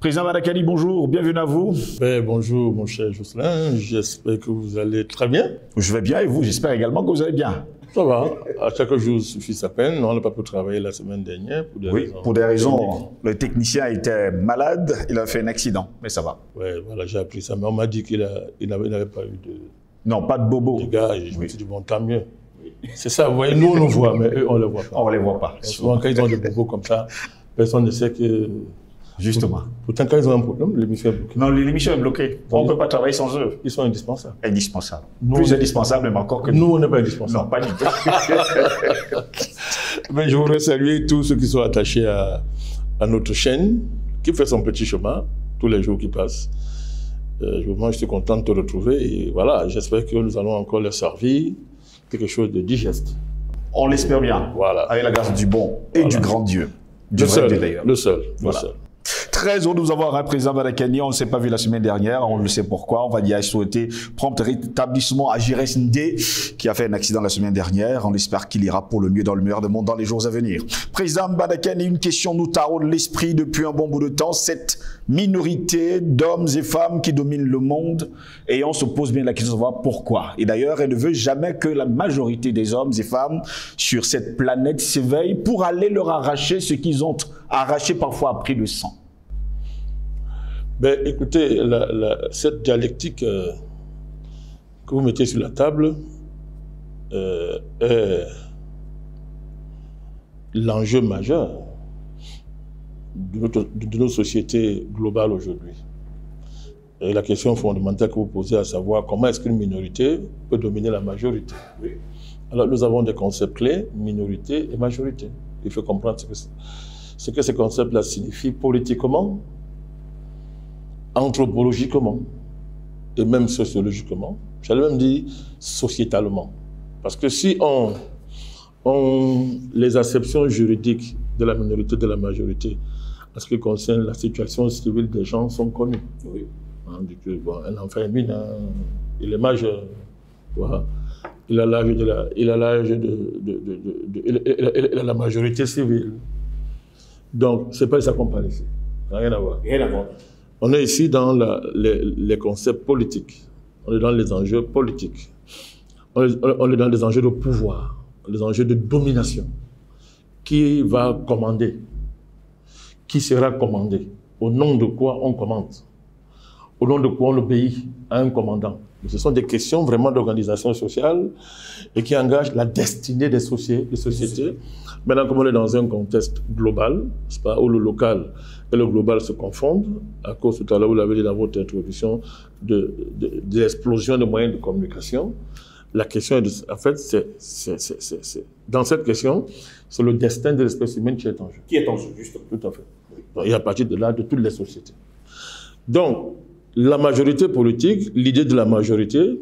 Président Badakani, bonjour, bienvenue à vous. Bonjour mon cher Jocelyn, j'espère que vous allez très bien. Je vais bien et vous, j'espère également que vous allez bien. Ça va, à chaque jour suffit sa peine. On n'a pas pu travailler la semaine dernière pour des raisons. Pour des raisons. Le technicien était malade, il a fait un accident, mais ça va. Oui, voilà, j'ai appris ça, mais on m'a dit qu'il n'avait pas eu de... Non, pas de bobo. Les gars, je me suis dit, bon, tant mieux. C'est ça, vous voyez, nous on le voit, mais eux on ne le voit pas. On ne les voit pas. Souvent, quand ils ont des bobos comme ça, personne ne sait que... Justement. Pourtant, quand ils ont un problème, l'émission est bloquée. Non, l'émission est bloquée. On ne peut pas travailler sans eux. Ils sont indispensables. Indispensables. Plus indispensables, mais encore que nous. Nous, on n'est pas indispensables. Non, pas du tout. Mais je voudrais saluer tous ceux qui sont attachés à notre chaîne, qui fait son petit chemin tous les jours qui passent. Je suis content de te retrouver et voilà, j'espère que nous allons encore leur servir quelque chose de digeste. On l'espère bien. Voilà. Avec la grâce du bon et du grand Dieu. Du vrai Dieu d'ailleurs. Le seul. Très heureux de vous avoir, président Badakani. On ne s'est pas vu la semaine dernière, on le sait pourquoi. On va dire souhaiter prompt rétablissement à Jires Ndé, qui a fait un accident la semaine dernière. On espère qu'il ira pour le mieux dans le meilleur des mondes dans les jours à venir. Président Badakani, une question nous taraude l'esprit depuis un bon bout de temps. Cette minorité d'hommes et femmes qui dominent le monde, et on se pose bien la question de savoir pourquoi. Et d'ailleurs, elle ne veut jamais que la majorité des hommes et femmes sur cette planète s'éveillent pour aller leur arracher ce qu'ils ont arraché parfois à prix de sang. Ben, écoutez, cette dialectique que vous mettez sur la table est l'enjeu majeur de nos sociétés globales aujourd'hui. Et la question fondamentale que vous posez, à savoir comment est-ce qu'une minorité peut dominer la majorité. Oui. Alors nous avons des concepts clés, minorité et majorité. Il faut comprendre ce que ces concepts-là signifient politiquement, anthropologiquement et même sociologiquement, j'allais même dire sociétalement. Parce que si les acceptions juridiques de la minorité et de la majorité en ce qui concerne la situation civile des gens sont connues. Oui. On dit que bon, un enfant est mineur, il est majeur, voilà. Il a l'âge de la majorité civile. Donc, c'est pas ça qu'on parle ici. Rien à voir. Rien à voir. On est ici dans les concepts politiques. On est dans les enjeux politiques. On est dans les enjeux de pouvoir, les enjeux de domination. Qui va commander? Qui sera commandé? Au nom de quoi on commande? Au nom de quoi on obéit à un commandant? Ce sont des questions vraiment d'organisation sociale et qui engagent la destinée des sociétés. Maintenant, comme on est dans un contexte global, c'est pas, où le local et le global se confondent, à cause, tout à l'heure, vous l'avez dit dans votre introduction, de l'explosion des moyens de communication, la question est en fait, dans cette question, c'est le destin de l'espèce humaine qui est en jeu. Qui est en jeu, justement. Tout à fait. Donc, et à partir de là, de toutes les sociétés. Donc, la majorité politique, l'idée de la majorité,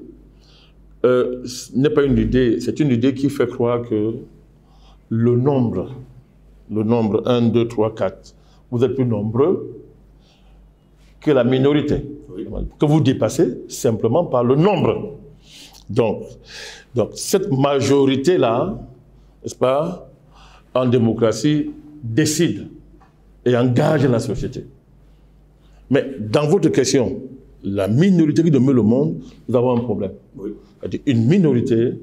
n'est pas une idée, c'est une idée qui fait croire que le nombre 1, 2, 3, 4, vous êtes plus nombreux que la minorité, oui, que vous dépassez simplement par le nombre. Donc cette majorité-là, n'est-ce pas, en démocratie, décide et engage la société. Mais dans votre question, la minorité qui domine le monde, nous avons un problème. Oui. C'est-à-dire une minorité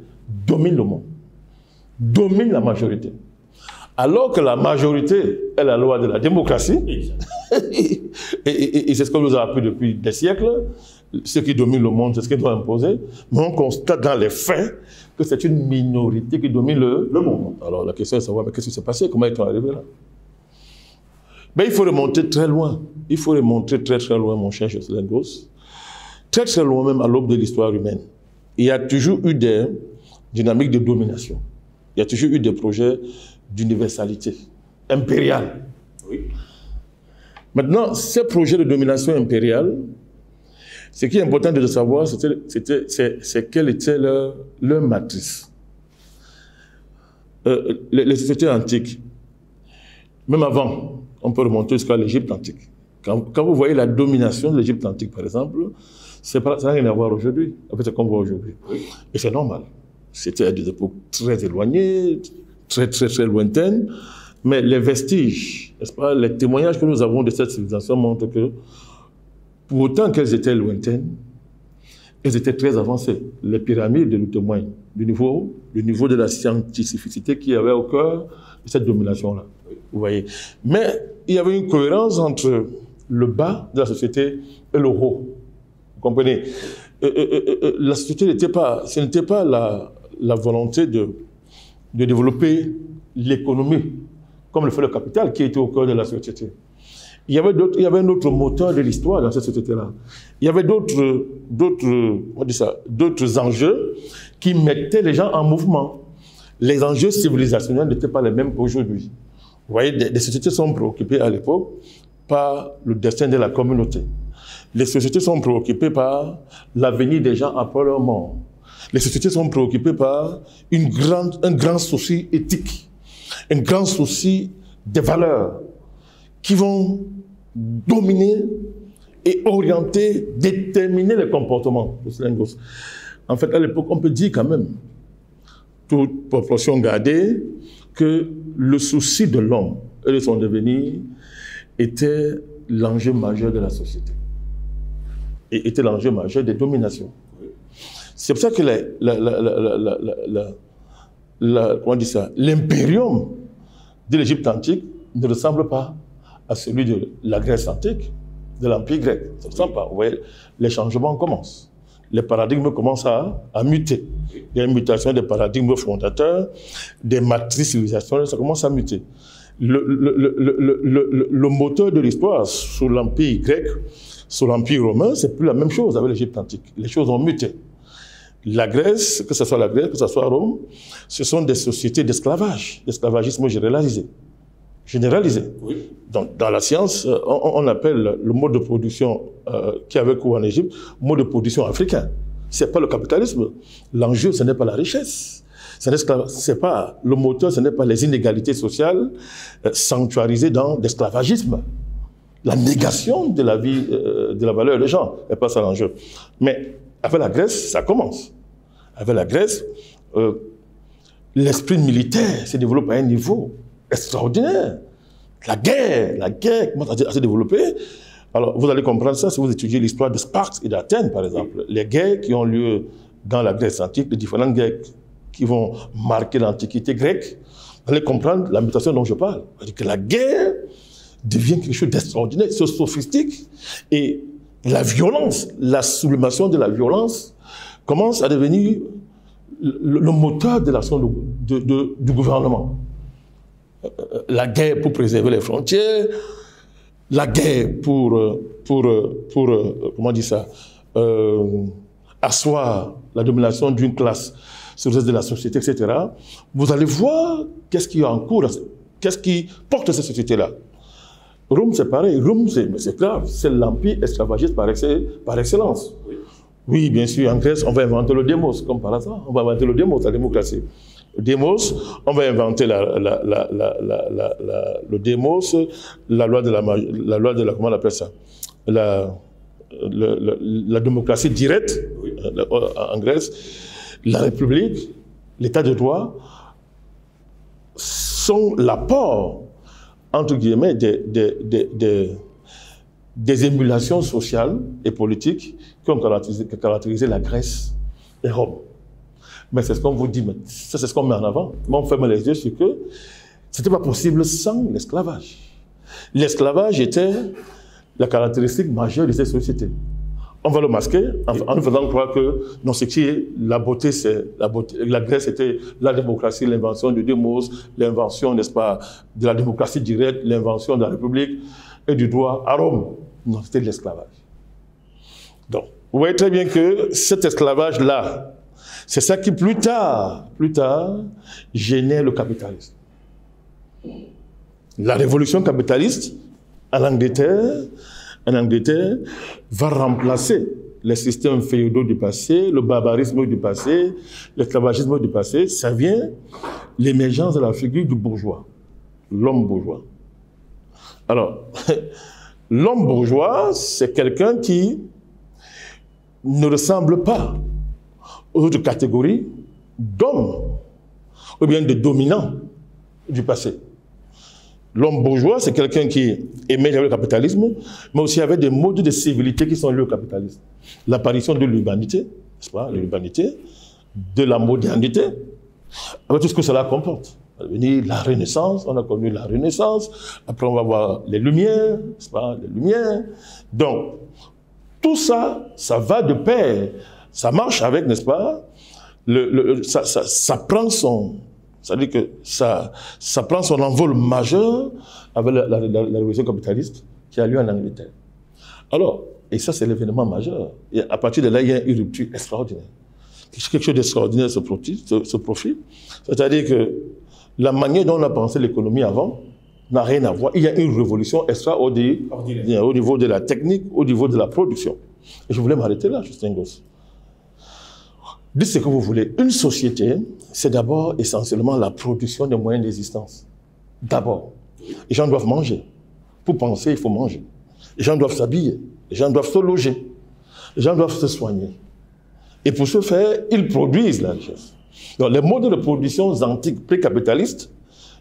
domine le monde, domine la majorité. Alors que la majorité est la loi de la démocratie, et c'est ce qu'on nous a appris depuis des siècles, ce qui domine le monde, c'est ce qu'ils doivent imposer, mais on constate dans les faits que c'est une minorité qui domine le monde. Alors la question est de savoir, mais qu'est-ce qui s'est passé? Comment est-on arrivé là? Ben, il faut remonter très loin. Il faut remonter très très loin, mon cher Jocelyn Goss. Très très loin même à l'aube de l'histoire humaine. Il y a toujours eu des dynamiques de domination. Il y a toujours eu des projets d'universalité impériale. Oui. Maintenant, ces projets de domination impériale, ce qui est important de savoir, c'est quelle était leur matrice. Les sociétés antiques, même avant, on peut remonter jusqu'à l'Égypte antique. Quand vous voyez la domination de l'Égypte antique, par exemple, ça n'a rien à voir aujourd'hui, avec ce qu'on voit aujourd'hui. Oui. Et c'est normal. C'était à des époques très éloignées, très lointaines. Mais les vestiges, n'est-ce pas, les témoignages que nous avons de cette civilisation montrent que, pour autant qu'elles étaient lointaines, elles étaient très avancées. Les pyramides nous témoignent du niveau de la scientificité qu'il y avait au cœur de cette domination-là. Vous voyez. Mais il y avait une cohérence entre le bas de la société et le haut. Vous comprenez? La société ce n'était pas la volonté de développer l'économie, comme le fait le capital, qui était au cœur de la société. Il y avait un autre moteur de l'histoire dans cette société-là. Il y avait d'autres enjeux qui mettaient les gens en mouvement. Les enjeux civilisationnels n'étaient pas les mêmes qu'aujourd'hui. Vous voyez, les sociétés sont préoccupées à l'époque par le destin de la communauté. Les sociétés sont préoccupées par l'avenir des gens après leur mort. Les sociétés sont préoccupées par un grand souci éthique, un grand souci des valeurs qui vont dominer et orienter, déterminer les comportements de ces gosses. En fait, à l'époque, on peut dire quand même, toute proportion gardée, que le souci de l'homme et de son devenir était l'enjeu majeur de la société. Et était l'enjeu majeur des dominations. C'est pour ça que l'impérium de l'Égypte antique ne ressemble pas à celui de la Grèce antique, de l'Empire grec. Ça ne ressemble pas. Vous voyez, les changements commencent. Les paradigmes commencent à muter. Il y a une mutation des paradigmes fondateurs, des matrices civilisationnelles, ça commence à muter. Le moteur de l'histoire sous l'Empire grec, sous l'Empire romain, c'est plus la même chose avec l'Égypte antique. Les choses ont muté. La Grèce, que ce soit la Grèce, que ce soit Rome, ce sont des sociétés d'esclavage, d'esclavagisme généralisé. Oui. Donc, dans la science, on appelle le mode de production qui avait cours en Égypte, mode de production africain. Ce n'est pas le capitalisme. L'enjeu, ce n'est pas la richesse. Le moteur, ce n'est pas les inégalités sociales sanctuarisées dans l'esclavagisme. La négation de la vie, de la valeur des gens, n'est pas ça l'enjeu. Mais avec la Grèce, ça commence. Avec la Grèce, l'esprit militaire se développe à un niveau extraordinaire. La guerre commence à se développer. Alors, vous allez comprendre ça si vous étudiez l'histoire de Sparte et d'Athènes, par exemple. Les guerres qui ont lieu dans la Grèce antique, les différentes guerres qui vont marquer l'Antiquité grecque, vous allez comprendre la mutation dont je parle. C'est-à-dire que la guerre devient quelque chose d'extraordinaire, se sophistique, et la violence, la sublimation de la violence commence à devenir le moteur de l'action du gouvernement. La guerre pour préserver les frontières, la guerre pour comment dire ça, asseoir la domination d'une classe sur le reste de la société, etc. Vous allez voir qu'est-ce qui est en cours, qu'est-ce qui porte cette société-là. Rome, c'est pareil. Rome, c'est grave. C'est l'empire esclavagiste par excellence. Oui, bien sûr, en Grèce, on va inventer le démos, comme par hasard. On va inventer le démos, la démocratie. Le démos, on va inventer le démos, la loi de la comment on appelle ça, la démocratie directe en Grèce, la République, l'État de droit sont l'apport, entre guillemets, des émulations sociales et politiques qui ont caractérisé la Grèce et Rome. Mais c'est ce qu'on vous dit, mais ça c'est ce qu'on met en avant. Mais on ferme les yeux sur que ce n'était pas possible sans l'esclavage. L'esclavage était la caractéristique majeure de ces sociétés. On va le masquer en faisant croire que non, ce qui est la beauté, c'est la beauté. La Grèce était la démocratie, l'invention du démos, l'invention, n'est-ce pas, de la démocratie directe, l'invention de la République et du droit à Rome. Non, c'était de l'esclavage. Donc, vous voyez très bien que cet esclavage-là, c'est ça qui plus tard, génère le capitalisme. La révolution capitaliste en Angleterre, va remplacer les systèmes féodaux du passé, le barbarisme du passé, l'esclavagisme du passé. Ça vient l'émergence de la figure du bourgeois, l'homme bourgeois. Alors, l'homme bourgeois, c'est quelqu'un qui ne ressemble pas aux autres catégories d'hommes ou bien de dominants du passé. L'homme bourgeois, c'est quelqu'un qui émerge avec le capitalisme, mais aussi avec des modes de civilité qui sont liés au capitalisme. L'apparition de l'urbanité, n'est-ce pas, l'urbanité, de la modernité, avec tout ce que cela comporte. La Renaissance, on a connu la Renaissance, après on va voir les Lumières, n'est-ce pas, les Lumières. Donc, tout ça, ça va de pair, ça marche avec, n'est-ce pas, ça prend son... C'est-à-dire que ça prend son envol majeur avec la révolution capitaliste qui a lieu en Angleterre. Alors, et ça c'est l'événement majeur. Et à partir de là, il y a une rupture extraordinaire. Quelque chose d'extraordinaire se profile. C'est-à-dire que la manière dont on a pensé l'économie avant n'a rien à voir. Il y a une révolution extraordinaire au niveau de la technique, au niveau de la production. Et je voulais m'arrêter là, Justin Gosse. Dites ce que vous voulez. Une société, c'est d'abord essentiellement la production des moyens d'existence. D'abord. Les gens doivent manger. Pour penser, il faut manger. Les gens doivent s'habiller. Les gens doivent se loger. Les gens doivent se soigner. Et pour ce faire, ils produisent la richesse. Donc, les modes de production antiques pré-capitalistes,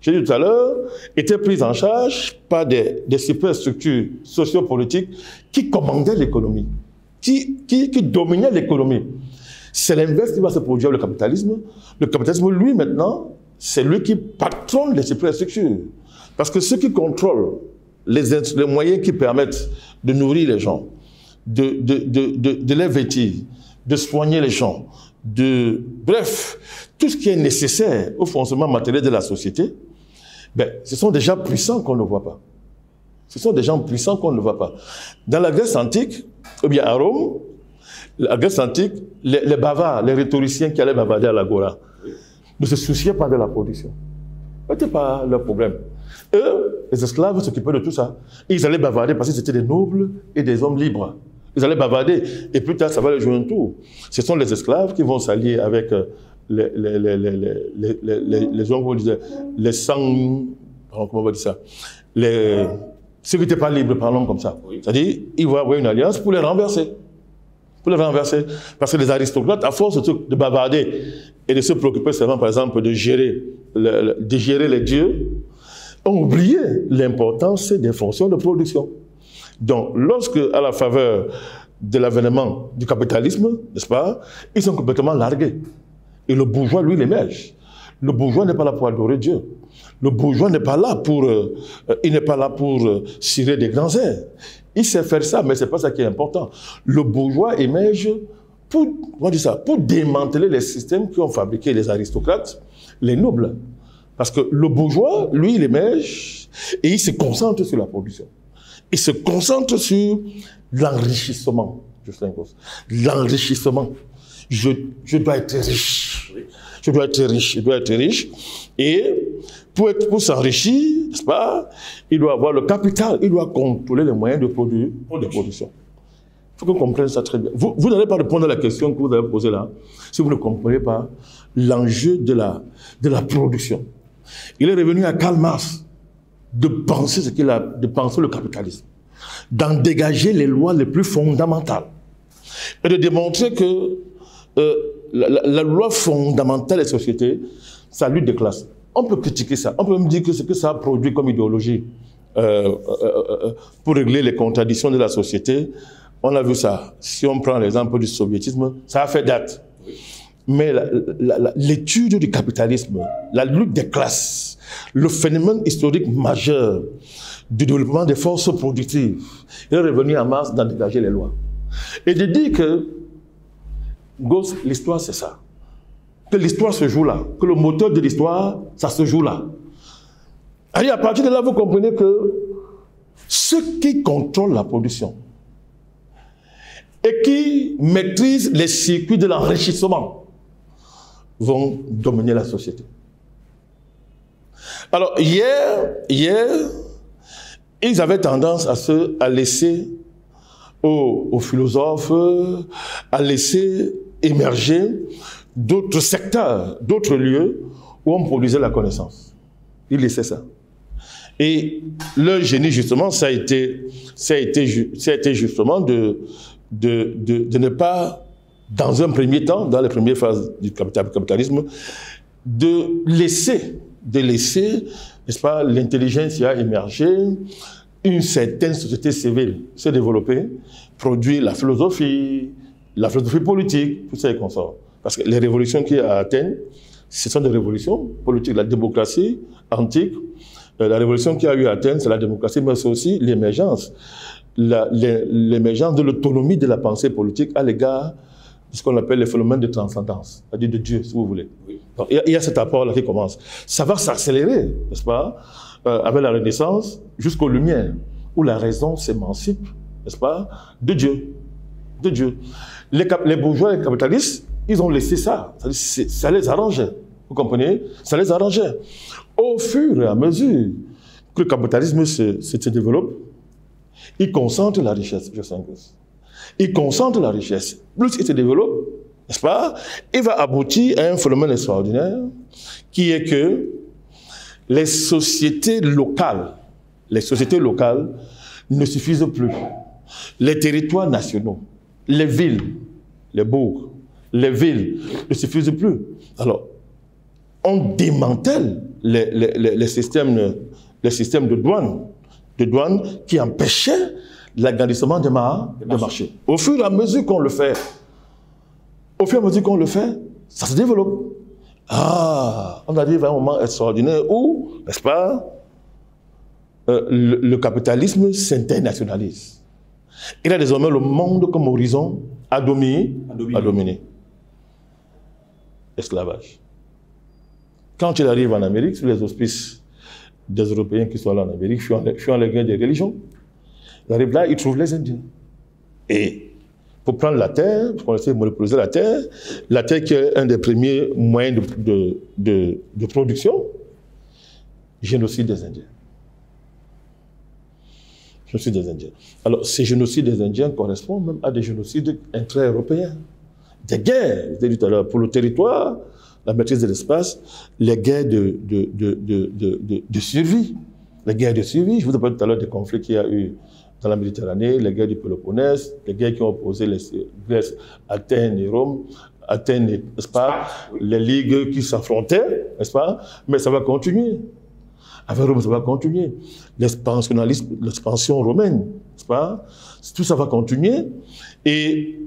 j'ai dit tout à l'heure, étaient pris en charge par des superstructures sociopolitiques qui commandaient l'économie, qui dominaient l'économie. C'est l'inverse qui va se produire avec le capitalisme. Le capitalisme, lui, maintenant, c'est lui qui patronne les superstructures. Parce que ceux qui contrôlent les moyens qui permettent de nourrir les gens, de les vêtir, de soigner les gens, bref, tout ce qui est nécessaire au fonctionnement matériel de la société, ben, ce sont des gens puissants qu'on ne voit pas. Ce sont des gens puissants qu'on ne voit pas. Dans la Grèce antique, ou bien à Rome, la Grèce antique, les bavards, les rhétoriciens qui allaient bavarder à l'agora, ne se souciaient pas de la production. Ce n'était pas leur problème. Eux, les esclaves s'occupaient de tout ça. Ils allaient bavarder parce que c'était des nobles et des hommes libres. Ils allaient bavarder. Et plus tard, ça va les jouer un tour. Ce sont les esclaves qui vont s'allier avec les hommes, comment dire, les sangs, comment on va dire ça, ceux qui n'étaient pas libres, parlons comme ça. C'est-à-dire, ils vont avoir une alliance pour les renverser. Pour les renverser. Parce que les aristocrates, à force de bavarder et de se préoccuper seulement, par exemple, de gérer les dieux, ont oublié l'importance des fonctions de production. Donc, lorsque, à la faveur de l'avènement du capitalisme, n'est-ce pas, ils sont complètement largués. Et le bourgeois, lui, il émerge. Le bourgeois n'est pas là pour adorer Dieu. Le bourgeois n'est pas là pour, cirer des grands airs. Il sait faire ça, mais ce n'est pas ça qui est important. Le bourgeois émerge pour démanteler les systèmes qui ont fabriqué les aristocrates, les nobles. Parce que le bourgeois, lui, il émerge et il se concentre sur la production. Il se concentre sur l'enrichissement. L'enrichissement. Je dois être riche. Je dois être riche. Je dois être riche. Et pour s'enrichir, n'est-ce pas, il doit avoir le capital. Il doit contrôler les moyens de production. Il faut qu'on comprenne ça très bien. Vous n'allez pas répondre à la question que vous avez posée là si vous ne comprenez pas l'enjeu de la production. Il est revenu à Karl Marx de penser de penser le capitalisme, d'en dégager les lois les plus fondamentales et de démontrer que la loi fondamentale des sociétés, c'est la lutte des classes. On peut critiquer ça, on peut même dire que ce que ça a produit comme idéologie pour régler les contradictions de la société, on a vu ça. Si on prend l'exemple du soviétisme, ça a fait date. Mais l'étude du capitalisme, la lutte des classes, le phénomène historique majeur du développement des forces productives, il est revenu à Marx d'en dégager les lois. Et de dire que l'histoire c'est ça. Que l'histoire se joue là. Que le moteur de l'histoire, ça se joue là. Et à partir de là, vous comprenez que ceux qui contrôlent la production et qui maîtrisent les circuits de l'enrichissement vont dominer la société. Alors, hier, ils avaient tendance à laisser aux philosophes, à laisser émerger d'autres secteurs, d'autres lieux où on produisait la connaissance. Ils laissaient ça. Et leur génie, justement, ça a été justement de ne pas, dans un premier temps, dans les premières phases du capitalisme, de laisser n'est-ce pas, l'intelligence y a émergé, une certaine société civile s'est développée, produit la philosophie politique, tout ça et consort. Parce que les révolutions qu'il y a à Athènes, ce sont des révolutions politiques. La démocratie antique, la révolution qu'il y a eu à Athènes, c'est la démocratie, mais c'est aussi l'émergence. L'émergence de l'autonomie de la pensée politique à l'égard de ce qu'on appelle les phénomènes de transcendance, c'est-à-dire de Dieu, si vous voulez. Oui. Donc, il y a cet apport-là qui commence. Ça va s'accélérer, n'est-ce pas, avec la Renaissance, jusqu'aux Lumières, où la raison s'émancipe, n'est-ce pas, de Dieu. De Dieu. Les bourgeois et les capitalistes, ils ont laissé ça. Ça les arrangeait. Vous comprenez? Ça les arrangeait. Au fur et à mesure que le capitalisme se développe, il concentre la richesse, il concentre la richesse. Plus il se développe, n'est-ce pas, il va aboutir à un phénomène extraordinaire qui est que les sociétés locales ne suffisent plus. Les territoires nationaux, les villes, les bourgs, les villes ne suffisent plus. Alors, on démantèle les systèmes de douane qui empêchaient l'agrandissement des marchés. Au fur et à mesure qu'on le fait, ça se développe. On arrive à un moment extraordinaire où, n'est-ce pas, le capitalisme s'internationalise. Il a désormais le monde comme horizon à dominer. Esclavage. Quand il arrive en Amérique, sous les auspices des Européens qui sont là en Amérique, fuyant les guerres des religions, il arrive là, il trouve les Indiens. Et pour prendre la terre, pour qu'on essaie de monopoliser la terre qui est un des premiers moyens de production, génocide des Indiens. Génocide des Indiens. Alors, ces génocides des Indiens correspondent même à des génocides intra-européens. Des guerres, je l'ai dit tout à l'heure, pour le territoire, la maîtrise de l'espace, les guerres de survie. Les guerres de survie, je vous ai parlé tout à l'heure des conflits qu'il y a eu dans la Méditerranée, les guerres du Péloponnèse, les guerres qui ont opposé les Grèce, Athènes et Rome, Athènes et Sparta, les ligues qui s'affrontaient, n'est-ce pas? Mais ça va continuer. Avec Rome, ça va continuer. L'expansion romaine, n'est-ce pas? Tout ça va continuer. Et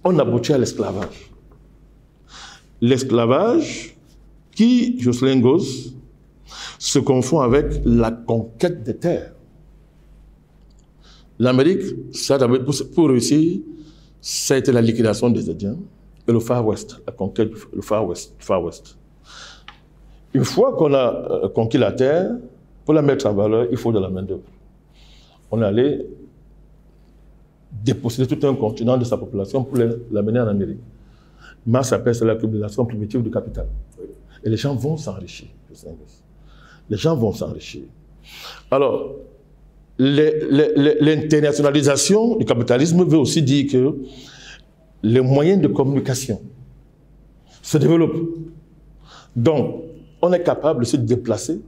on aboutit à l'esclavage. L'esclavage qui, Jocelyn Gosse, se confond avec la conquête des terres. L'Amérique, pour réussir, ça a été la liquidation des Indiens et le Far West, la conquête du Far West. Une fois qu'on a conquis la terre, pour la mettre en valeur, il faut de la main-d'œuvre. On allait déposséder tout un continent de sa population pour l'amener en Amérique. Marx appelle ça l'accumulation primitive du capital. Et les gens vont s'enrichir. Les gens vont s'enrichir. Alors, l'internationalisation du capitalisme veut aussi dire que les moyens de communication se développent. Donc, on est capable de se déplacer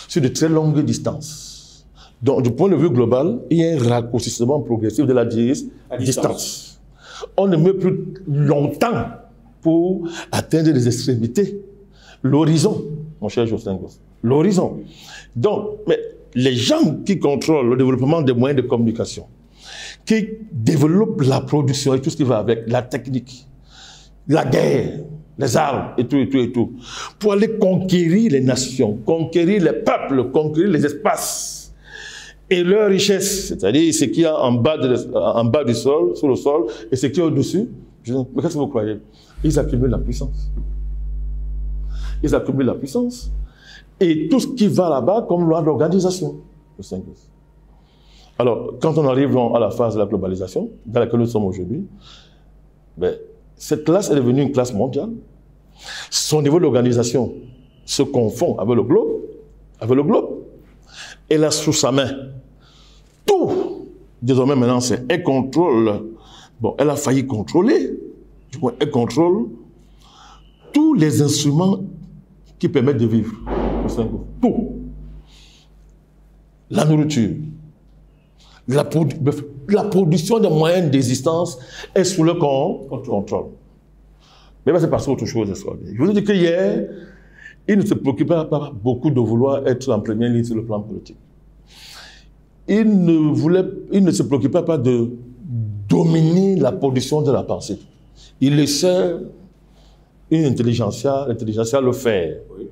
sur de très longues distances. Donc, du point de vue global, il y a un raccourcissement progressif de la distance. On ne met plus longtemps pour atteindre les extrémités. L'horizon, mon cher Jocelyn Gosse, l'horizon. Donc, mais les gens qui contrôlent le développement des moyens de communication, qui développent la production et tout ce qui va avec, la technique, la guerre, les armes et tout, pour aller conquérir les nations, conquérir les peuples, conquérir les espaces et leurs richesses, c'est-à-dire ce qu'il y a en bas du sol, sur le sol, et ce qu'il y a au-dessus. Mais qu'est-ce que vous croyez? Ils accumulent la puissance. Ils accumulent la puissance. Et tout ce qui va là-bas comme loi d'organisation. Alors, quand on arrive à la phase de la globalisation, dans laquelle nous sommes aujourd'hui, cette classe est devenue une classe mondiale. Son niveau d'organisation se confond avec le globe. Elle a sous sa main tout. Désormais, maintenant, elle contrôle. Bon, elle a failli contrôler. Du moins, elle contrôle tous les instruments qui permettent de vivre. Tout. La nourriture, la production des moyens d'existence est sous le contrôle. Mais c'est passé autre chose. Je vous ai dit qu'hier, il ne se préoccupait pas beaucoup de vouloir être en première ligne sur le plan politique. Il ne se préoccupait pas de dominer la production de la pensée. Il laissait une intelligentsia le faire. Oui.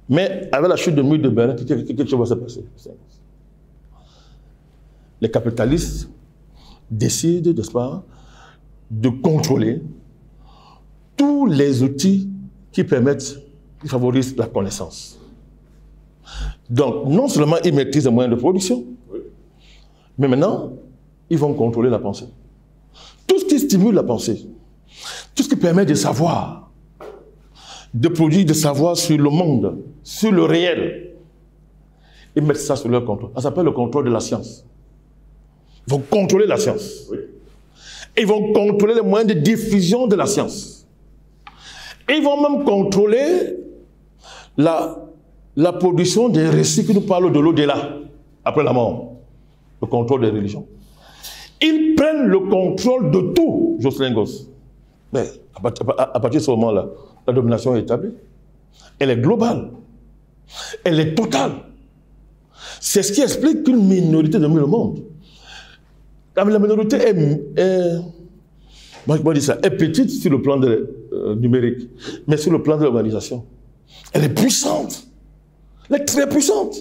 Mais avec la chute de mur de Berlin, quelque chose va se passer. Les capitalistes décident, n'est-ce pas, de contrôler tous les outils qui favorisent la connaissance. Donc, non seulement ils maîtrisent les moyens de production, oui, mais maintenant, ils vont contrôler la pensée. Tout ce qui stimule la pensée, tout ce qui permet de savoir, de produire des savoirs sur le monde, sur le réel, ils mettent ça sous leur contrôle. Ça s'appelle le contrôle de la science. Ils vont contrôler la science. Oui. Ils vont contrôler les moyens de diffusion de la science. Ils vont même contrôler la production des récits qui nous parlent de l'au-delà, après la mort. Le contrôle des religions. Ils prennent le contrôle de tout, Jocelyn Gosse. Mais à partir de ce moment-là, la domination est établie. Elle est globale. Elle est totale. C'est ce qui explique qu'une minorité domine le monde. La minorité est petite sur le plan numérique, mais sur le plan de l'organisation. Elle est puissante. Elle est très puissante.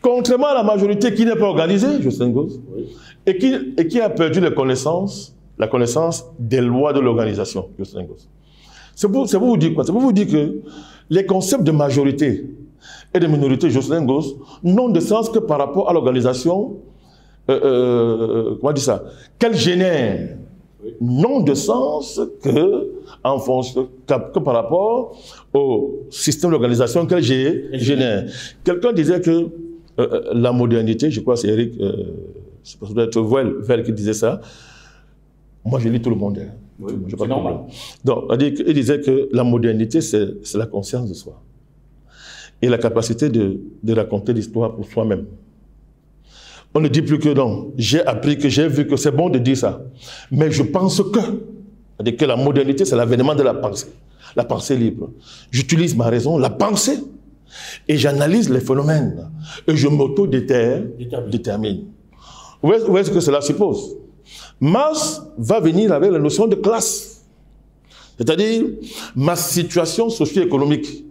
Contrairement à la majorité qui n'est pas organisée, Jocelyn Gosse, oui, et qui a perdu la connaissance des lois de l'organisation, Jocelyn Gosse. C'est pour vous dire quoi? C'est pour vous dire que les concepts de majorité et de minorité, Jocelyn Gosse, n'ont de sens que par rapport à l'organisation, comment dire ça, qu'elle génère. N'ont de sens que par rapport au système d'organisation qu'elle génère. Quelqu'un disait que la modernité, je crois que c'est Eric, c'est peut-être Well qui disait ça. Moi, je lis tout le monde. Hein. Oui, c'est normal. Donc, il disait que la modernité, c'est la conscience de soi. Et la capacité de raconter l'histoire pour soi-même. On ne dit plus que non. J'ai appris que j'ai vu que c'est bon de dire ça. Mais je pense que la modernité, c'est l'avènement de la pensée libre. J'utilise ma raison, la pensée, et j'analyse les phénomènes. Et je m'auto-détermine. Où est-ce que cela suppose? Marx va venir avec la notion de classe. C'est-à-dire, ma situation socio-économique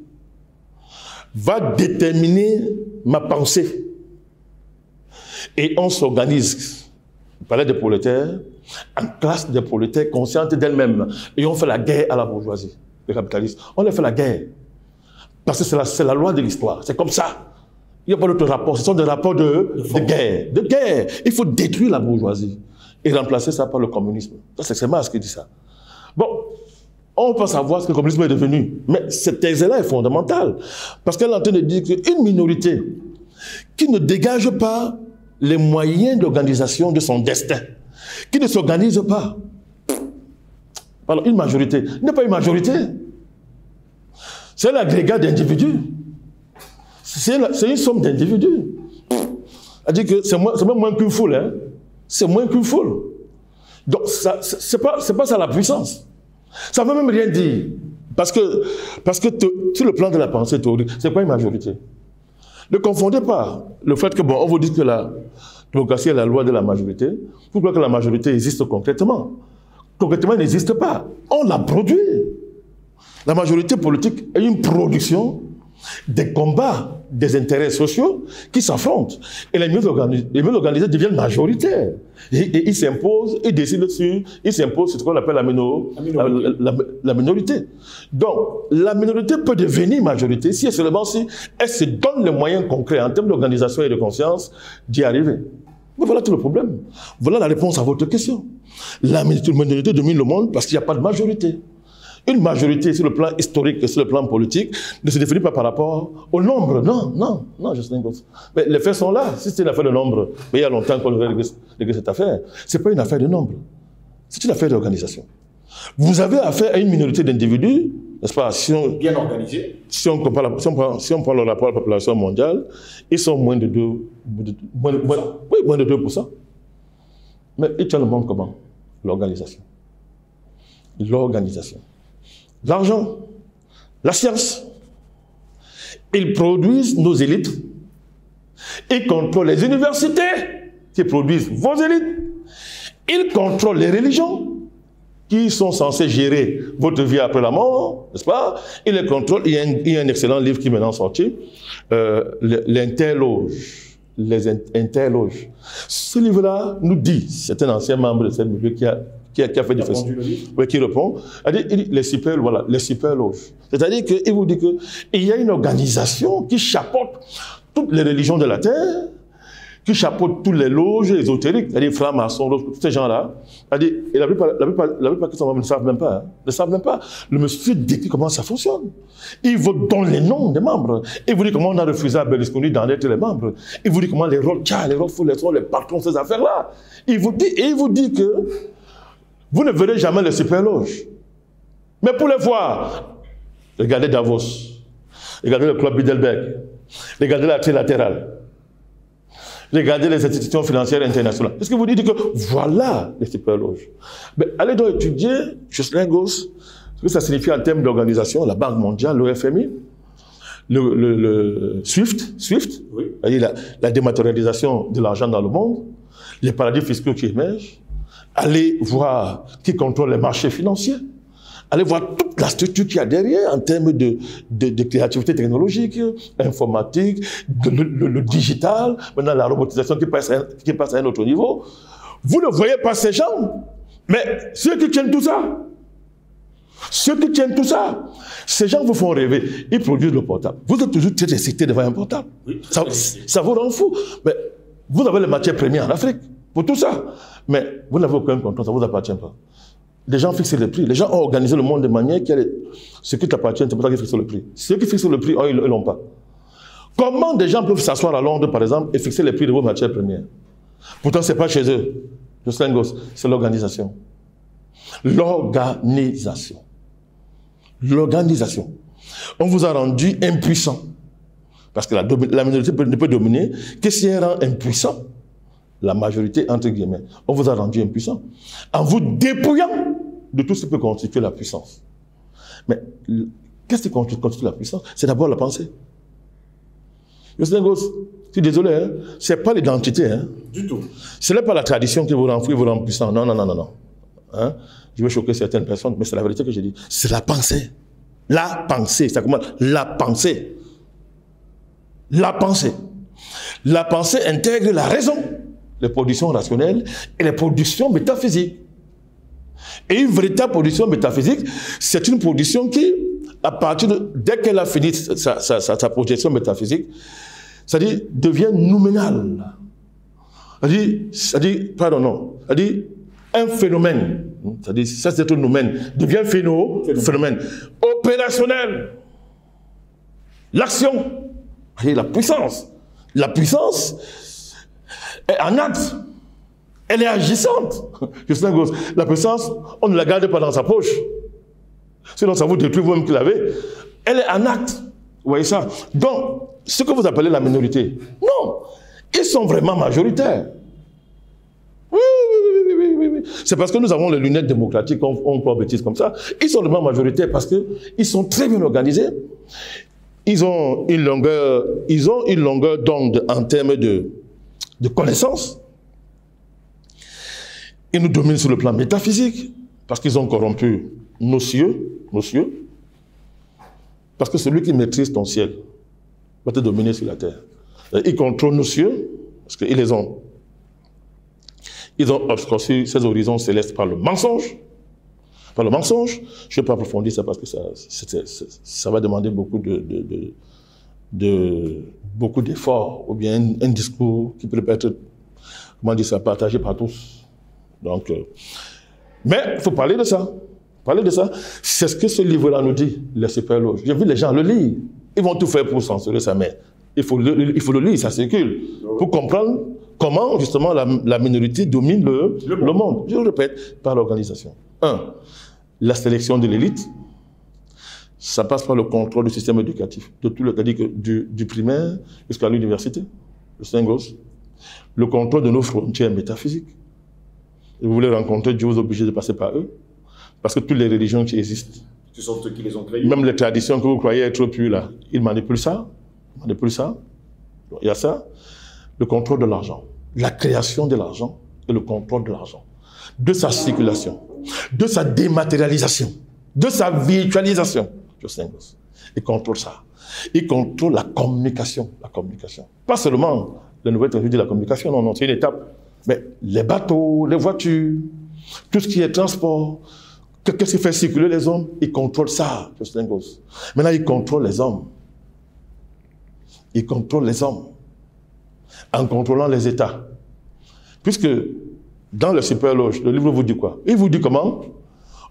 va déterminer ma pensée. Et on s'organise, on parlait des prolétaires, en classe des prolétaires conscientes d'elles-mêmes. Et on fait la guerre à la bourgeoisie, les capitalistes. On leur fait la guerre. Parce que c'est la loi de l'histoire. C'est comme ça. Il n'y a pas d'autre rapport. Ce sont des rapports de guerre. De guerre. Il faut détruire la bourgeoisie et remplacer ça par le communisme. C'est Marx qui dit ça. Bon, on peut savoir ce que le communisme est devenu. Mais cette thèse-là est fondamentale. Parce qu'elle est en train de dire qu'une minorité qui ne dégage pas les moyens d'organisation de son destin, qui ne s'organise pas. Alors, une majorité n'est pas une majorité. C'est l'agrégat d'individus. C'est une somme d'individus. C'est-à-dire que c'est même moins qu'une foule. Hein. C'est moins qu'une foule. Donc, c'est pas ça la puissance. Ça ne veut même rien dire. Parce que sur le plan de la pensée théorique, ce n'est pas une majorité. Ne confondez pas le fait que, bon, on vous dit que la démocratie est la loi de la majorité. Vous croyez que la majorité existe concrètement. Concrètement, elle n'existe pas. On la produit. La majorité politique est une production des combats, des intérêts sociaux qui s'affrontent. Et les mieux organisés deviennent majoritaires. Et ils s'imposent, ils décident ils s'imposent sur ce qu'on appelle la minorité. Donc, la minorité peut devenir majorité si et seulement si elle se donne les moyens concrets en termes d'organisation et de conscience d'y arriver. Mais voilà tout le problème. Voilà la réponse à votre question. La minorité domine le monde parce qu'il n'y a pas de majorité. Une majorité sur le plan historique et sur le plan politique ne se définit pas par rapport au nombre. Non, Jocelyn Gosse. Mais les faits sont là. Si c'est une affaire de nombre, mais il y a longtemps qu'on aurait réglé cette affaire. Ce n'est pas une affaire de nombre. C'est une affaire d'organisation. Vous avez affaire à une minorité d'individus, n'est-ce pas, bien organisés. Si on prend le rapport à la population mondiale, ils sont moins de 2%. Mais ils tiennent le monde comment? L'organisation. L'organisation. L'argent, la science, Ils produisent nos élites. Ils contrôlent les universités qui produisent vos élites. Ils contrôlent les religions qui sont censées gérer votre vie après la mort, n'est-ce pas? Ils les contrôlent. Il y a un excellent livre qui est maintenant sorti, l'Interloge. Les Interloges. Ce livre-là nous dit, c'est un ancien membre de cette milieu qui a fait du Facebook, oui, qui répond, il dit les super, voilà, les super loges. C'est-à-dire qu'il vous dit qu'il y a une organisation qui chapeaute toutes les religions de la terre, qui chapeaute toutes les loges ésotériques, c'est-à-dire francs-maçons, tous ces gens-là. Et la plupart qui sont membres ne savent même pas. Ne savent même pas. Le monsieur décrit comment ça fonctionne. Il vous donne les noms des membres. Il vous dit comment on a refusé à Berlusconi d'en être les membres. Il vous dit comment les Rothschild, les Rockefeller, les patrons, ces affaires-là. Il vous dit que vous ne verrez jamais les super loges. Mais pour les voir, regardez Davos, regardez le club Bilderberg, regardez la trilatérale, regardez les institutions financières internationales. Est-ce que vous dites que voilà les super loges? Mais allez donc étudier, Jocelyn Goss, ce que ça signifie en termes d'organisation, la Banque mondiale, le FMI, le SWIFT, oui. La dématérialisation de l'argent dans le monde, les paradis fiscaux qui émergent. Allez voir qui contrôle les marchés financiers. Allez voir toute la structure qu'il y a derrière en termes de créativité technologique, informatique, le digital, maintenant la robotisation qui passe à un autre niveau. Vous ne voyez pas ces gens, mais ceux qui tiennent tout ça, ces gens vous font rêver. Ils produisent le portable. Vous êtes toujours très excité devant un portable. Oui, ça vous rend fou. Mais vous avez les matières premières en Afrique pour tout ça. Mais vous n'avez aucun contrôle, ça ne vous appartient pas. Les gens fixent les prix. Les gens ont organisé le monde de manière ce qui t'appartient, c'est pour ça qu'ils fixent le prix. Ceux qui fixent le prix, ils ne l'ont pas. Comment des gens peuvent s'asseoir à Londres, par exemple, et fixer les prix de vos matières premières? Pourtant, ce n'est pas chez eux. Jocelyn Goss, c'est l'organisation. L'organisation. L'organisation. On vous a rendu impuissant. Parce que la minorité ne peut dominer que si elle rend impuissant la majorité, entre guillemets. On vous a rendu impuissant en vous dépouillant de tout ce qui peut constituer la puissance. Mais qu'est-ce qui constitue la puissance? C'est d'abord la pensée. Jocelyn Goss, je suis désolé, hein? Ce n'est pas l'identité. Hein? Du tout. Ce n'est pas la tradition qui vous rend fou et vous rend puissant. Non, non, non, non, non. Hein? Je vais choquer certaines personnes, mais c'est la vérité que je dis. C'est la pensée. La pensée. Ça commence. La pensée. La pensée. La pensée intègre la raison, les productions rationnelles et les productions métaphysiques. Et une véritable production métaphysique, c'est une production qui, à partir dès qu'elle a fini sa projection métaphysique, c'est-à-dire devient nouménale. C'est-à-dire, un phénomène, c'est-à-dire, ça c'est un noumène, devient phénomène opérationnel. L'action, la puissance. La puissance est en acte. Elle est agissante. La puissance, on ne la garde pas dans sa poche. Sinon, ça vous détruit vous-même qui l'avez. Elle est en acte. Vous voyez ça? Donc, ce que vous appelez la minorité, non. Ils sont vraiment majoritaires. Oui. C'est parce que nous avons les lunettes démocratiques, on peut bêtise comme ça. Ils sont vraiment majoritaires parce qu'ils sont très bien organisés. Ils ont une longueur d'onde en termes de connaissances. Ils nous dominent sur le plan métaphysique parce qu'ils ont corrompu nos cieux. Parce que celui qui maîtrise ton ciel va te dominer sur la terre. Ils contrôlent nos cieux parce qu'ils ont obscurci ces horizons célestes par le mensonge. Par le mensonge, je ne vais pas approfondir ça parce que ça va demander beaucoup d'efforts ou bien un discours qui peut être, comment dire ça, partagé par tous. Donc, mais il faut parler de ça. C'est ce que ce livre-là nous dit, les super loges. J'ai vu les gens le lire. Ils vont tout faire pour censurer ça, mais il faut le lire, ça circule. Pour comprendre comment, justement, la minorité domine le monde. Je le répète, par l'organisation. 1. La sélection de l'élite. Ça passe par le contrôle du système éducatif, c'est-à-dire du primaire jusqu'à l'université, le Saint-Gosse. Le contrôle de nos frontières métaphysiques. Et vous voulez rencontrer Dieu, vous êtes obligé de passer par eux. Parce que toutes les religions qui existent, ce sont eux qui les ont créées. Même les traditions que vous croyez être pures là, ils manipulent ça. On n'est plus ça. Donc, il y a ça, le contrôle de l'argent, la création de l'argent et le contrôle de l'argent, de sa circulation, de sa dématérialisation, de sa virtualisation. Il contrôle ça. Il contrôle la communication. Pas seulement la nouvelle technologie de la communication, non, c'est une étape. Mais les bateaux, les voitures, tout ce qui est transport, qu'est-ce qui fait circuler les hommes, il contrôle ça. Maintenant, il contrôle les hommes. Il contrôle les hommes en contrôlant les États. Puisque dans le super loge, le livre vous dit quoi? Il vous dit comment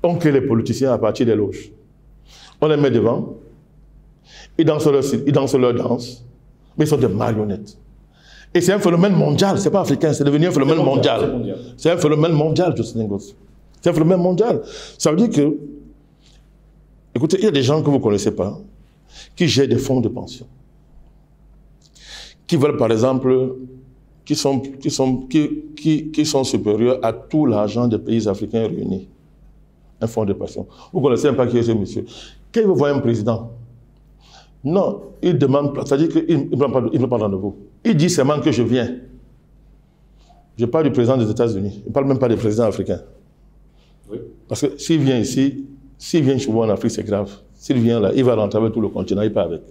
on crée les politiciens à partir des loges. On les met devant, ils dansent leur danse, mais ils sont des marionnettes. Et c'est un phénomène mondial, c'est pas africain, c'est devenu un phénomène mondial. C'est un phénomène mondial, c'est un phénomène mondial. Ça veut dire que, écoutez, il y a des gens que vous ne connaissez pas, qui gèrent des fonds de pension, qui veulent par exemple, qui sont supérieurs à tout l'argent des pays africains réunis. Un fonds de pension. Vous ne connaissez même pas qui est ce monsieur. Quand il veut voir un président, non, il demande, c'est-à-dire qu'il ne veut pas de vous. Il dit seulement que je viens. Je parle du président des États-Unis. Il ne parle même pas des présidents africains. Oui. Parce que s'il vient ici, s'il vient chez vous en Afrique, c'est grave. S'il vient là, il va rentrer avec tout le continent, il part avec.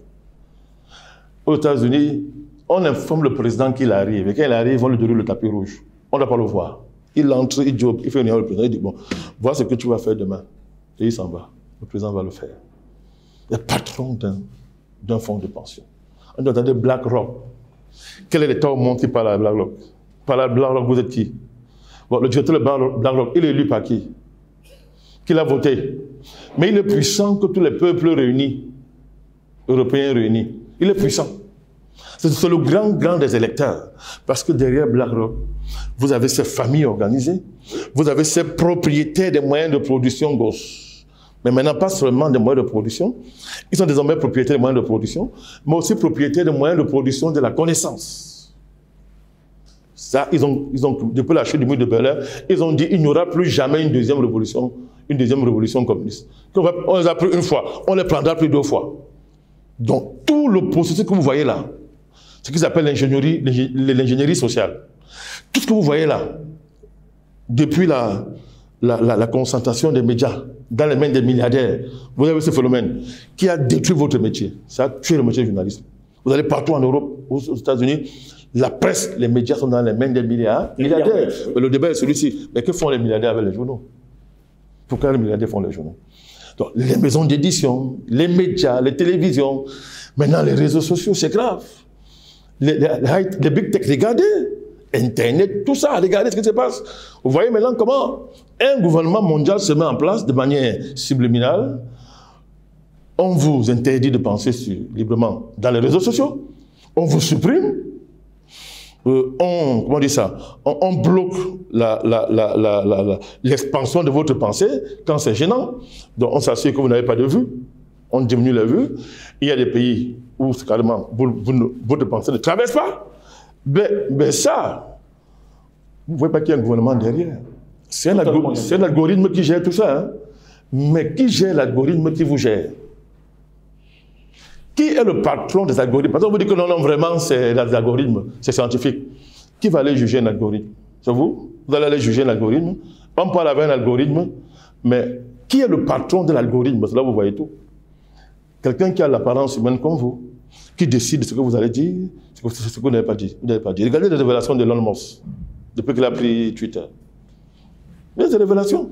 Aux États-Unis, on informe le président qu'il arrive. Et quand il arrive, on lui donne le tapis rouge. On ne doit pas le voir. Il entre, il joue, il fait une réunion au président, il dit, bon, voilà ce que tu vas faire demain. Et il s'en va. Le président va le faire. Le patron d'un fonds de pension. On doit entendre BlackRock. Quel est l'État au monde qui parle à BlackRock? Parle à BlackRock, vous êtes qui? Bon, le directeur de BlackRock, il est élu par qui? Qui l'a voté? Mais il est puissant que tous les peuples réunis, européens réunis. Il est puissant. C'est le grand des électeurs. Parce que derrière BlackRock, vous avez ces familles organisées, vous avez ces propriétaires des moyens de production gauche. Mais maintenant, pas seulement des moyens de production, ils sont désormais propriétaires des moyens de production, mais aussi propriétaires des moyens de production de la connaissance. Ça, ils ont depuis la chute du mur de Berlin, ils ont dit qu'il n'y aura plus jamais une deuxième révolution communiste. On les a pris une fois, on les prendra plus deux fois. Donc, tout le processus que vous voyez là, ce qu'ils appellent l'ingénierie sociale, tout ce que vous voyez là, depuis la concentration des médias dans les mains des milliardaires, vous avez ce phénomène qui a détruit votre métier. Ça a tué le métier de journalisme. Vous allez partout en Europe, aux États-Unis, la presse, les médias sont dans les mains des milliardaires. Mais le débat est celui-ci. Mais que font les milliardaires avec les journaux? Pourquoi les milliardaires font les journaux? Donc, les maisons d'édition, les médias, les télévisions, maintenant les réseaux sociaux, c'est grave. Les big tech, regardez, Internet, tout ça, regardez ce qui se passe. Vous voyez maintenant comment un gouvernement mondial se met en place de manière subliminale. On vous interdit de penser librement dans les réseaux sociaux. On vous supprime. On bloque l'expansion de votre pensée quand c'est gênant. Donc on s'assure que vous n'avez pas de vue. On diminue la vue. Il y a des pays où carrément votre pensée ne traverse pas. Mais ça, vous ne voyez pas qu'il y a un gouvernement derrière. C'est un algorithme qui gère tout ça. Hein? Mais qui gère l'algorithme qui vous gère? Qui est le patron des algorithmes? Parce qu'on vous dit que non, vraiment, c'est l'algorithme, c'est scientifique. Qui va aller juger un algorithme? C'est vous? Vous allez aller juger un algorithme. On parle avec un algorithme, mais qui est le patron de l'algorithme? Parce que là, vous voyez tout. Quelqu'un qui a l'apparence humaine comme vous, qui décide de ce que vous allez dire, ce que vous n'avez pas dit. Vous n'avez pas dit. Regardez les révélations de Elon Musk, depuis qu'il a pris Twitter. Il y a des révélations.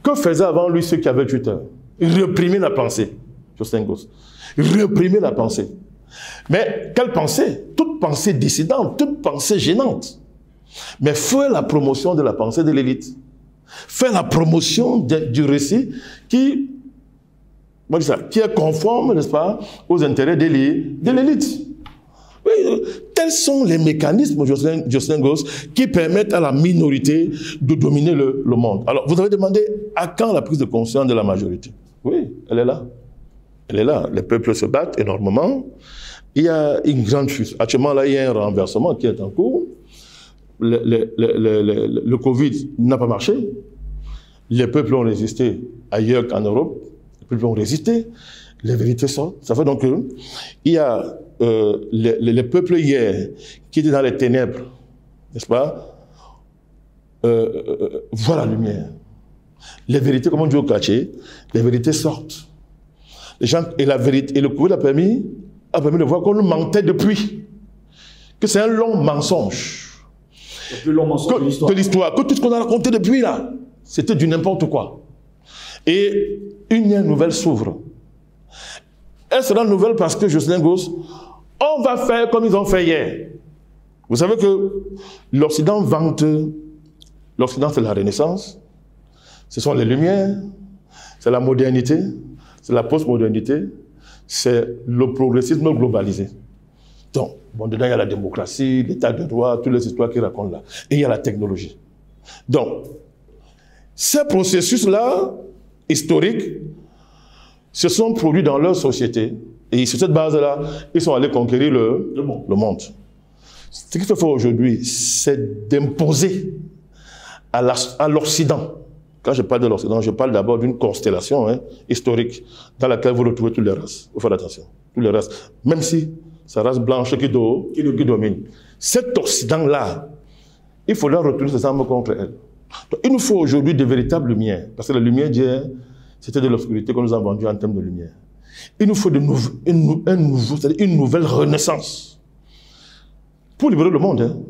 Que faisaient avant lui ceux qui avaient Twitter? Ils réprimaient la pensée. Réprimer la pensée. Mais quelle pensée? Toute pensée dissidente, toute pensée gênante. Mais faire la promotion de la pensée de l'élite. Faire la promotion du récit qui est conforme, n'est-ce pas, aux intérêts de l'élite. Oui, tels sont les mécanismes, Jocelyn Gosse, qui permettent à la minorité de dominer le monde. Alors, vous avez demandé à quand la prise de conscience de la majorité? Oui, elle est là. Elle est là. Les peuples se battent énormément. Il y a une grande chute. Actuellement, là, il y a un renversement qui est en cours. Le Covid n'a pas marché. Les peuples ont résisté ailleurs qu'en Europe. peuples ont résisté, les vérités sortent. Ça fait donc que il y a les peuples hier qui étaient dans les ténèbres, n'est-ce pas, voient la lumière. Les vérités, comme on dit au quartier, les vérités sortent. Les gens, et la vérité, et le Covid a permis de voir qu'on nous mentait depuis. Que c'est un long mensonge. Le plus long mensonge de l'histoire. Que tout ce qu'on a raconté depuis là, c'était du n'importe quoi. Et une nouvelle s'ouvre. Elle sera nouvelle parce que Jocelyne Gauss, on va faire comme ils ont fait hier. Vous savez que l'Occident vante, l'Occident c'est la Renaissance, ce sont les Lumières, c'est la modernité, c'est la postmodernité, c'est le progressisme globalisé. Donc, bon, dedans il y a la démocratie, l'état de droit, toutes les histoires qu'ils racontent là. Et il y a la technologie. Donc, ces processus-là, historiques, se sont produits dans leur société. Et sur cette base-là, ils sont allés conquérir le monde. Ce qu'il faut faire aujourd'hui, c'est d'imposer à l'Occident. Quand je parle de l'Occident, je parle d'abord d'une constellation historique dans laquelle vous retrouvez toutes les races. Il faut faire attention. Toutes les races. Même si c'est la race blanche qui domine. Cet Occident-là, il faudra retourner ses armes contre elle. Donc, il nous faut aujourd'hui de véritables lumières. Parce que la lumière d'hier, c'était de l'obscurité qu'on nous a vendue en termes de lumière. Il nous faut une nouvelle renaissance. Pour libérer le monde,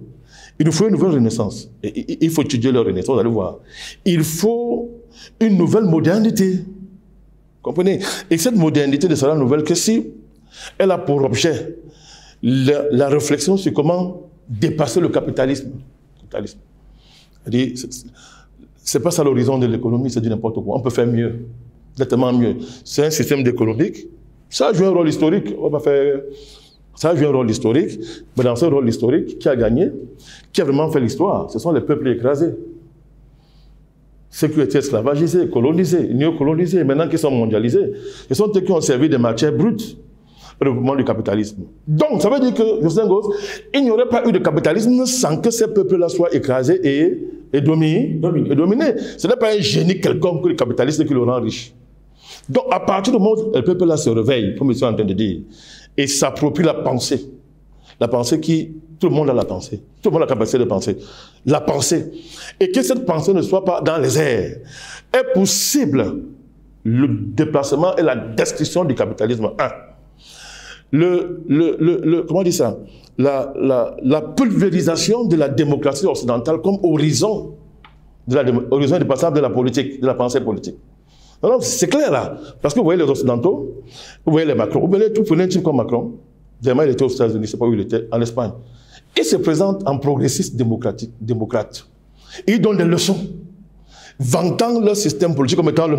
il nous faut une nouvelle renaissance. Et il faut étudier la renaissance, vous allez voir. Il faut une nouvelle modernité. Comprenez? Et cette modernité ne sera nouvelle que si elle a pour objet la réflexion sur comment dépasser le capitalisme. C'est pas ça l'horizon de l'économie, c'est du n'importe quoi. On peut faire mieux, nettement mieux. C'est un système économique. Ça a joué un rôle historique. Ça a joué un rôle historique. Mais dans ce rôle historique, qui a gagné? Qui a vraiment fait l'histoire? Ce sont les peuples écrasés. Ceux qui ont été esclavagisés, colonisés, néocolonisés, maintenant qui sont mondialisés. Ce sont ceux qui ont servi des matières brutes au développement du capitalisme. Donc, ça veut dire que, Jocelyne Gauss, il n'y aurait pas eu de capitalisme sans que ces peuples-là soient écrasés et dominés. Ce n'est pas un génie quelconque que le capitalisme qui le rend riche. Donc, à partir du moment où le peuple-là se réveille, comme ils sont en train de dire, et s'approprie la pensée qui, tout le monde a la pensée, tout le monde a la capacité de penser, la pensée, et que cette pensée ne soit pas dans les airs, est possible le déplacement et la destruction du capitalisme. Comment on dit ça? La pulvérisation de la démocratie occidentale comme horizon dépassable de la politique, de la pensée politique. Non, c'est clair là. Parce que vous voyez les Occidentaux, vous voyez les Macron, vous prenez un type comme Macron, dernièrement il était aux États-Unis, je ne sais pas où il était, en Espagne. Il se présente en progressiste démocrate. Il donne des leçons, vantant leur système politique comme étant le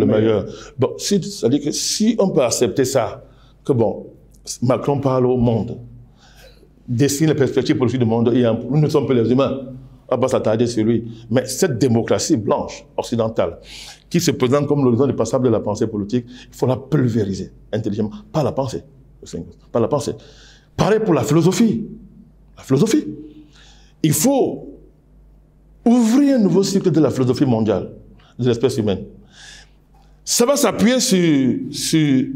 meilleur. Bon, c'est-à-dire que si on peut accepter ça, que bon, Macron parle au monde, dessine les perspectives politiques du monde, et nous ne sommes pas les humains. On va pas s'attarder sur lui. Mais cette démocratie blanche, occidentale, qui se présente comme l'horizon dépassable de la pensée politique, il faut la pulvériser intelligemment. Pas la pensée. Pas la pensée. Pareil pour la philosophie. La philosophie. Il faut ouvrir un nouveau cycle de la philosophie mondiale, de l'espèce humaine. Ça va s'appuyer sur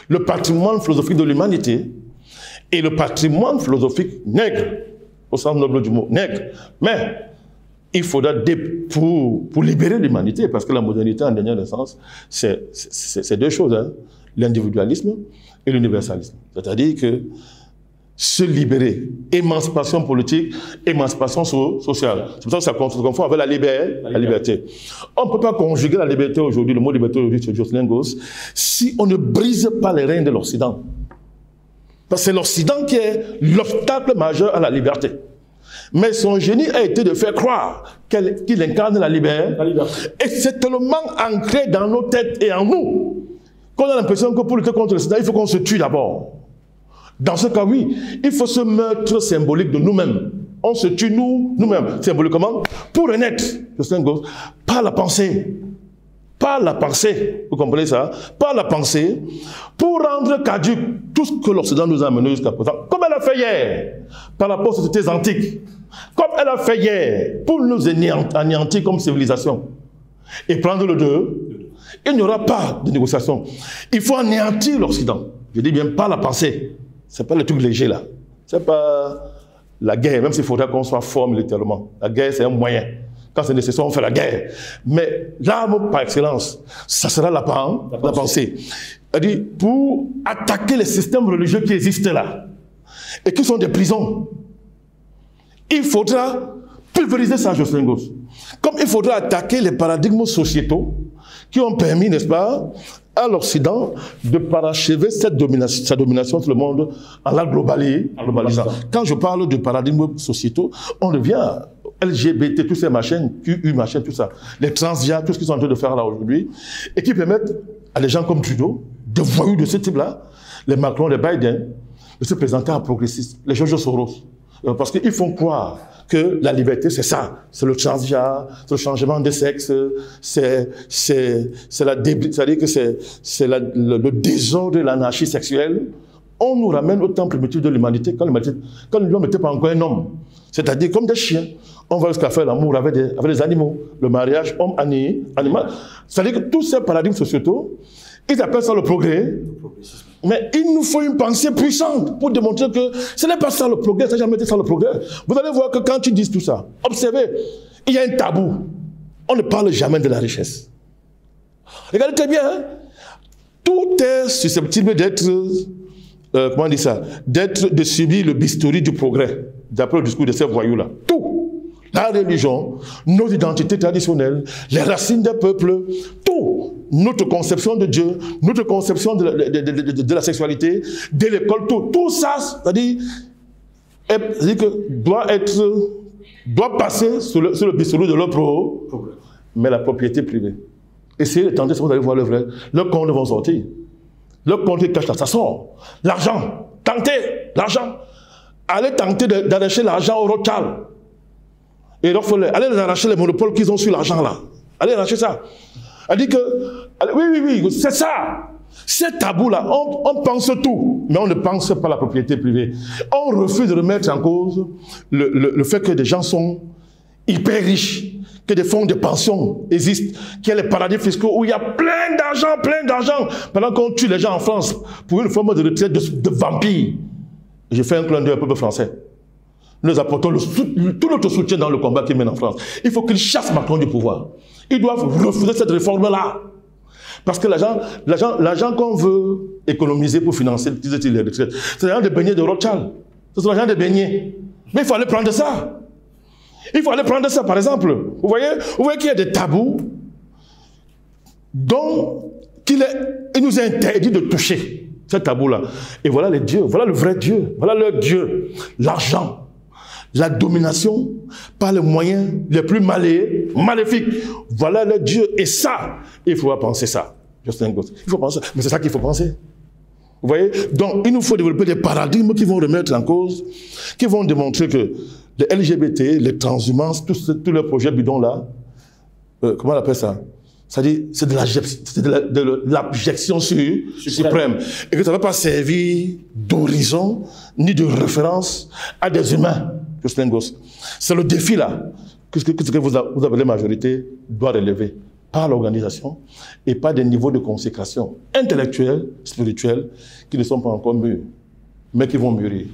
le patrimoine philosophique de l'humanité et le patrimoine philosophique nègre, au sens noble du mot, nègre. Mais il faudra, pour libérer l'humanité, parce que la modernité, en dernier sens, c'est deux choses, l'individualisme et l'universalisme. C'est-à-dire que se libérer, émancipation politique, émancipation sociale. C'est pour ça que ça se confond avec la liberté. On ne peut pas conjuguer la liberté aujourd'hui, le mot liberté aujourd'hui chez Jocelyne Gauss, si on ne brise pas les règnes de l'Occident. Parce que c'est l'Occident qui est l'obstacle majeur à la liberté. Mais son génie a été de faire croire qu'il incarne la liberté. Et c'est tellement ancré dans nos têtes et en nous qu'on a l'impression que pour lutter contre l'Occident, il faut qu'on se tue d'abord. Dans ce cas, oui, il faut ce meurtre symbolique de nous-mêmes. On se tue nous-mêmes, symboliquement, pour renaître, par la pensée. Par la pensée, vous comprenez ça? Par la pensée, pour rendre caduque tout ce que l'Occident nous a amené jusqu'à présent, comme elle a fait hier, par rapport aux sociétés antiques, comme elle a fait hier, pour nous anéantir comme civilisation, et prendre le il n'y aura pas de négociation. Il faut anéantir l'Occident. Je dis bien pas la pensée. Ce n'est pas le truc léger là. Ce n'est pas la guerre, même s'il faudrait qu'on soit fort militairement. La guerre, c'est un moyen. Quand c'est nécessaire, on fait la guerre. Mais l'arme par excellence, ça sera la pensée. C'est-à-dire, pour attaquer les systèmes religieux qui existent là, et qui sont des prisons, il faudra pulvériser ça, Jocelyn Gosse. Comme il faudra attaquer les paradigmes sociétaux qui ont permis, n'est-ce pas, à l'Occident de parachever sa domination sur le monde en la globalisant. Quand je parle de paradigmes sociétaux, on revient à LGBT, tous ces machins, QU, machin, tout ça, les transgenres, tout ce qu'ils sont en train de faire là aujourd'hui, et qui permettent à des gens comme Trudeau, des voyous de ce type-là, les Macron, les Biden, de se présenter en progressistes, les George Soros. Parce qu'ils font croire que la liberté, c'est ça. C'est le transgenre, c'est le changement de sexe, c'est-à-dire que c'est le désordre de l'anarchie sexuelle. On nous ramène au temps primitif de l'humanité, quand l'homme n'était pas encore un homme. C'est-à-dire comme des chiens. On va jusqu'à faire l'amour avec des animaux. Le mariage homme-animal. C'est-à-dire que tous ces paradigmes sociétaux, ils appellent ça le progrès. Mais il nous faut une pensée puissante pour démontrer que ce n'est pas ça le progrès, ça n'a jamais été ça le progrès. Vous allez voir que quand ils disent tout ça, observez, il y a un tabou. On ne parle jamais de la richesse. Regardez très bien, hein? Tout est susceptible d'être, comment on dit ça, de subir le bistouri du progrès, d'après le discours de ces voyous-là. Tout. La religion, nos identités traditionnelles, les racines des peuples, tout. Notre conception de Dieu, notre conception de la sexualité, de l'école, tout ça, c'est-à-dire que doit passer sur le bistouri de leur progrès. Mais la propriété privée. Essayez de tenter, vous allez voir le vrai. Leurs comptes vont sortir. Leurs comptes qui cachent là, ça sort. L'argent. Tentez l'argent. Allez tenter d'arracher l'argent au Rothschild. Et allez arracher les monopoles qu'ils ont sur l'argent là. Allez arracher ça. Elle dit que, oui, c'est ça. Ces tabous-là, on pense tout, mais on ne pense pas à la propriété privée. On refuse de remettre en cause le fait que des gens sont hyper riches, que des fonds de pension existent, qu'il y a les paradis fiscaux où il y a plein d'argent, pendant qu'on tue les gens en France pour une forme de retraite de vampires. J'ai fait un clin d'œil au peuple français. Nous apportons tout notre soutien dans le combat qu'ils mènent en France. Il faut qu'ils chassent Macron du pouvoir. Ils doivent refuser cette réforme-là. Parce que l'argent qu'on veut économiser pour financer les retraites, c'est l'argent des beignets de Rothschild. C'est l'argent des beignets. Mais il faut aller prendre ça. Il faut aller prendre ça, par exemple. Vous voyez qu'il y a des tabous dont il nous est interdit de toucher. Ces tabous-là. Et voilà les dieux. Voilà le vrai Dieu. Voilà leur Dieu. L'argent. La domination par les moyens les plus maléfiques. Voilà le Dieu. Et ça, il faut penser ça. Il faut penser. Mais c'est ça qu'il faut penser. Vous voyez? Donc, il nous faut développer des paradigmes qui vont remettre en cause, qui vont démontrer que les LGBT, les transhumances, tous les projets bidons là, comment on appelle ça? C'est-à-dire, c'est de l'abjection suprême. Et que ça ne va pas servir d'horizon, ni de référence à des humains. C'est le défi là que vous avez la majorité doit relever par l'organisation et par des niveaux de consécration intellectuelle, spirituelle qui ne sont pas encore mûrs, mais qui vont mûrir.